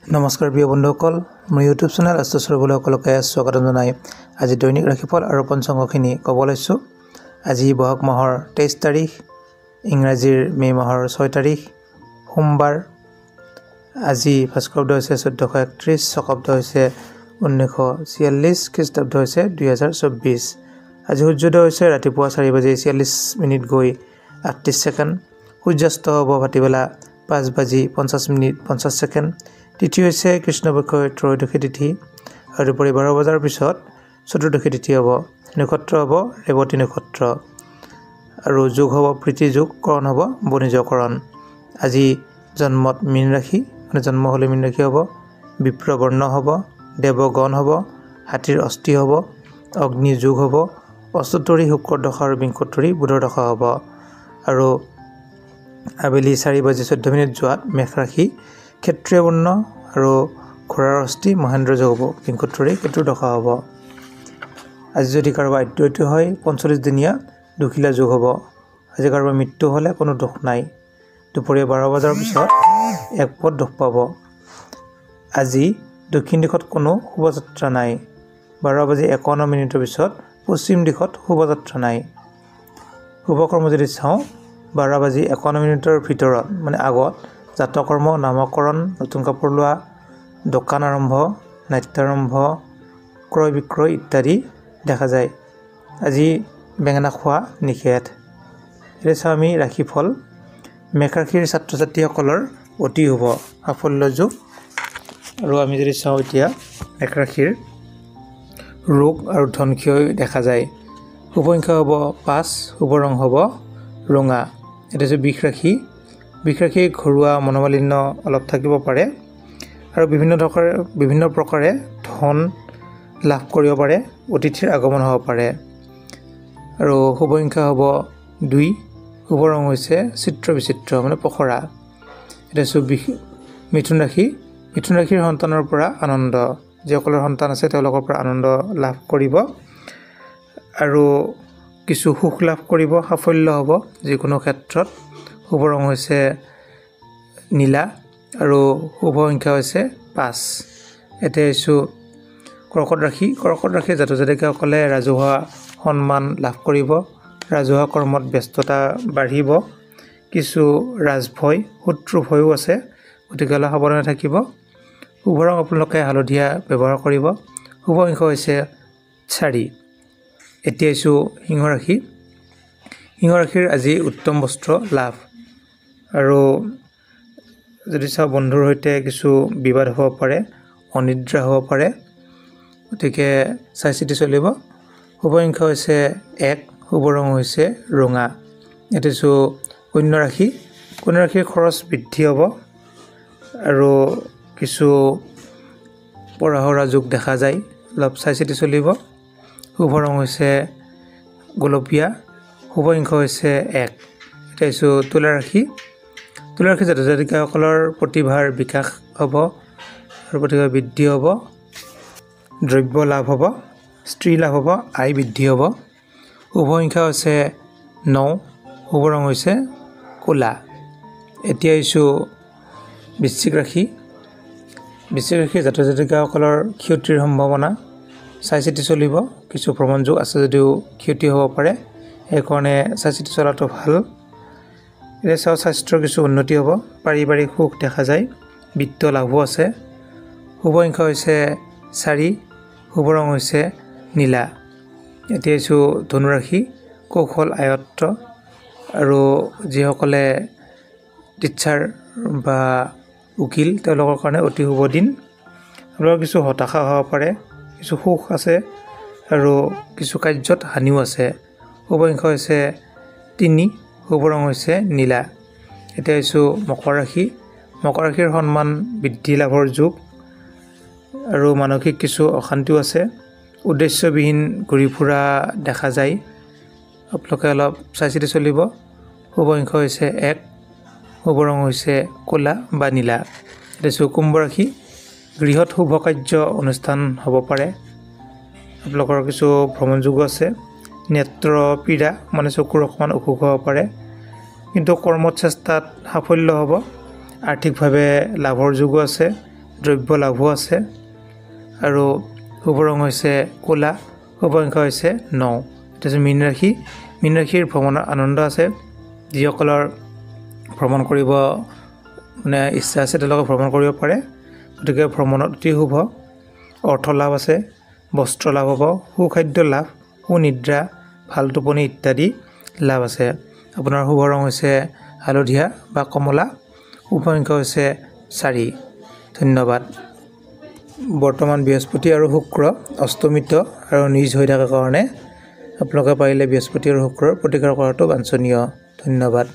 নমস্কাৰ প্ৰিয় বন্ধুসকল, মোৰ ইউটিউব চেনেল আষ্ট্ৰচৰবলৈ সকলোকে স্বাগতম জনাই আজি দৈনিক ৰাশিফল আৰু পঞ্চাংগখিনি ক'ব লৈছোঁ। আজি বহাগ মাহৰ 23 তাৰিখ, ইংৰাজীৰ মে' মাহৰ 6 তাৰিখ, সোমবাৰ। আজি ভাস্কৰাব্দ হৈছে 1431, শকাব্দ হৈছে 1946, খ্ৰীষ্টাব্দ হৈছে 2024। আজি সূৰ্যোদয় হৈছে ৰাতিপুৱা 4:46 গৈ 38 ছেকেণ্ড। সূৰ্যাস্ত হ'ব ভাটিবেলা 5:50 তিথি হৈছে কৃষ্ণপক্ষৰ ত্ৰয়োদশী তিথি আৰু দুপৰীয়া 12 বজাৰ পিছত চতুৰ্দশী তিথি হ'ব। নক্ষত্ৰ হ'ব ৰেৱতী নক্ষত্ৰ আৰু যোগ হ'ব প্ৰীতি যোগ, কৰণ হ'ব বণিজকৰণ। আজি জন্মত মীন ৰাশি, জন্ম হ'লে মীন ৰাশি হ'ব, বিপ্ৰবৰ্ণ হ'ব, দেৱগণ হ'ব, হাতীৰ অস্থি হ'ব, অগ্নি যোগ হ'ব, অষ্টোত্তৰী শুক্ৰ দশা আৰু বিংশোত্তৰী বুধৰ দশা হ'ব আৰু আবেলি 4:14 যোৱাত মেষ ৰাশি, ক্ষেত্ৰীয় বৰ্ণ আৰু ঘোঁৰাৰ অস্থি মহেন্দ্ৰ যোগ হ'ব, বিংশোত্তৰী কেতুৰ দশা হ'ব। আজি যদি কাৰোবাৰ আদ্যৈত হয় 45 দিনীয়া দুখিলা যোগ হ'ব। আজি কাৰোবাৰ মৃত্যু হ'লে কোনো দুখ নাই। দুপৰীয়া 12 বজাৰ পিছত এক পদ দুখ পাব। আজি দক্ষিণ দিশত কোনো শুভযাত্ৰা নাই। 12:51 পিছত পশ্চিম দিশত শুভযাত্ৰা নাই। শুভকৰ্ম যদি চাওঁ 12:51 ভিতৰত আগত জাতকৰ্ম, নামকৰণ, নতুন কাপোৰ লোৱা, দোকান আৰম্ভ, নাট্যাৰম্ভ, ক্ৰয় বিক্ৰয় ইত্যাদি দেখা যায়। আজি বেঙেনা খোৱা নিষেধ। এতিয়া চাওঁ আমি ৰাশিফল। মেষ ৰাশিৰ ছাত্ৰ ছাত্ৰীসকলৰ অতি শুভ সাফল্য যোগ। আৰু আমি যদি চাওঁ এতিয়া মেষ ৰাশিৰ ৰোগ আৰু ধনক্ষয় দেখা যায়। শুভ সংখ্যা হ'ব 5, শুভ ৰং হ'ব ৰঙা। এটা হৈছে বৃষ ৰাশি। বৃষ ৰাশিৰ ঘৰুৱা মনোমালিন্য অলপ থাকিব পাৰে আৰু বিভিন্ন প্ৰকাৰে ধন লাভ কৰিব পাৰে, অতিথিৰ আগমন হ'ব পাৰে। আৰু শুভ সংখ্যা হ'ব 2, শুভ ৰং হৈছে চিত্ৰ বিচিত্ৰ পখৰা। এটা হৈছে মিথুন ৰাশি। মিথুন ৰাশিৰ সন্তানৰ পৰা আনন্দ, যিসকলৰ সন্তান আছে তেওঁলোকৰ পৰা আনন্দ লাভ কৰিব আৰু কিছু সুখ লাভ কৰিব, সাফল্য হ'ব যিকোনো ক্ষেত্ৰত। শুভ ৰং হৈছে নীলা আৰু শুভ সংখ্যা হৈছে 5। এতিয়া আহিছোঁ কৰ্কট ৰাশি। কৰ্কট ৰাশিৰ জাতক জাতিকাসকলে ৰাজহুৱা সন্মান লাভ কৰিব, ৰাজহুৱা কৰ্মত ব্যস্ততা বাঢ়িব, কিছু ৰাজভয়, শত্ৰু ভয়ো আছে, গতিকে অলপ সাৱধানে থাকিব। শুভ ৰং আপোনালোকে হালধীয়া ব্যৱহাৰ কৰিব। শুভ সংখ্যা হৈছে 4। এতিয়া আহিছোঁ সিংহ ৰাশি। সিংহ ৰাশিৰ আজি উত্তম বস্ত্ৰ লাভ আৰু যদি চাওঁ বন্ধুৰ সৈতে কিছু বিবাদ হ'ব পাৰে, অনিদ্ৰা হ'ব পাৰে, গতিকে চাই চিতি চলিব। শুভ সংখ্যা হৈছে 1, শুভ ৰং হৈছে ৰঙা। এতিয়া আছোঁ কন্যা ৰাশি। কন্যা ৰাশিৰ খৰচ বৃদ্ধি হ'ব আৰু কিছু পঢ়া শুনা যোগ দেখা যায়, অলপ চাই চিতি চলিব। শুভ ৰং হৈছে গোলপীয়া, শুভ সংখ্যা হৈছে 1। এতিয়া আছোঁ তুলা ৰাশি। তুলা ৰাশি জাতক জাতিকাসকলৰ প্ৰতিভাৰ বিকাশ হ'ব আৰু প্ৰতিভা বৃদ্ধি হ'ব, দ্ৰব্য লাভ হ'ব, স্ত্ৰী লাভ হ'ব, আয় বৃদ্ধি হ'ব। শুভ সংখ্যা হৈছে 9, শুভ ৰং হৈছে ক'লা। এতিয়া আহিছোঁ বৃশ্চিক ৰাশি। বৃশ্চিক ৰাশিৰ জাতক জাতিকাসকলৰ ক্ষতিৰ সম্ভাৱনা, চাই চিতি চলিব। কিছু ভ্ৰমণ যোগ আছে যদিও ক্ষতি হ'ব পাৰে, সেইকাৰণে চাই চিতি চলাটো ভাল। এতিয়া চাওঁ স্বাস্থ্যৰ কিছু উন্নতি হ'ব, পাৰিবাৰিক সুখ দেখা যায়, বিত্ত লাভো আছে। শুভ সংখ্যা হৈছে 4, শুভ ৰং হৈছে নীলা। এতিয়া আহিছোঁ ধনুৰাশি। কৌশল আয়ত্ত আৰু যিসকলে টিচাৰ বা উকিল তেওঁলোকৰ কাৰণে অতি শুভ দিন। আপোনালোকৰ কিছু হতাশা হ'ব পাৰে, কিছু সুখ আছে আৰু কিছু কাৰ্যত হানিও আছে। শুভ সংখ্যা হৈছে 3, শুভ ৰং হৈছে নীলা। এতিয়া আহিছোঁ মকৰ ৰাশি। মকৰ ৰাশিৰ সন্মান বৃদ্ধি লাভৰ যোগ আৰু মানসিক কিছু অশান্তিও আছে, উদ্দেশ্যবিহীন ঘূৰি ফুৰা দেখা যায়, আপোনালোকে অলপ চাই চিতি চলিব। শুভ সংখ্যা হৈছে 1, শুভ ৰং হৈছে ক'লা বা নীলা। এতিয়া আহিছোঁ কুম্ভ ৰাশি। গৃহত শুভ কাৰ্য অনুষ্ঠান হ'ব পাৰে, আপোনালোকৰ কিছু ভ্ৰমণ যোগো আছে, নেত্ৰ পীড়া চকুৰ অকণমান অসুখ হ'ব পাৰে, কিন্তু কৰ্মত চেষ্টাত সাফল্য হ'ব। আৰ্থিকভাৱে লাভৰ যোগো আছে, দ্ৰব্য লাভো আছে আৰু শুভ ৰং হৈছে ক'লা, শুভ সংখ্যা হৈছে 9। এটা হৈছে মীন ৰাশিৰ ভ্ৰমণৰ আনন্দ আছে। যিসকলৰ ভ্ৰমণ কৰিব মানে ইচ্ছা আছে তেওঁলোকে ভ্ৰমণ কৰিব পাৰে, গতিকে ভ্ৰমণত অতি শুভ। অৰ্থ লাভ আছে, বস্ত্ৰ লাভ হ'ব, সুখাদ্য লাভ, সুনিদ্ৰা, ভাল টোপনি ইত্যাদি লাভ আছে। আপোনাৰ শুভ ৰং হৈছে হালধীয়া বা কমলা, শুভ সংখ্যা হৈছে 4। ধন্যবাদ। বৰ্তমান বৃহস্পতি আৰু শুক্ৰ অস্তমিত আৰু নিজ হৈ থকাৰ কাৰণে আপোনালোকে পাৰিলে বৃহস্পতি আৰু শুক্ৰৰ প্ৰতিকাৰ কৰাটো বাঞ্ছনীয়। ধন্যবাদ।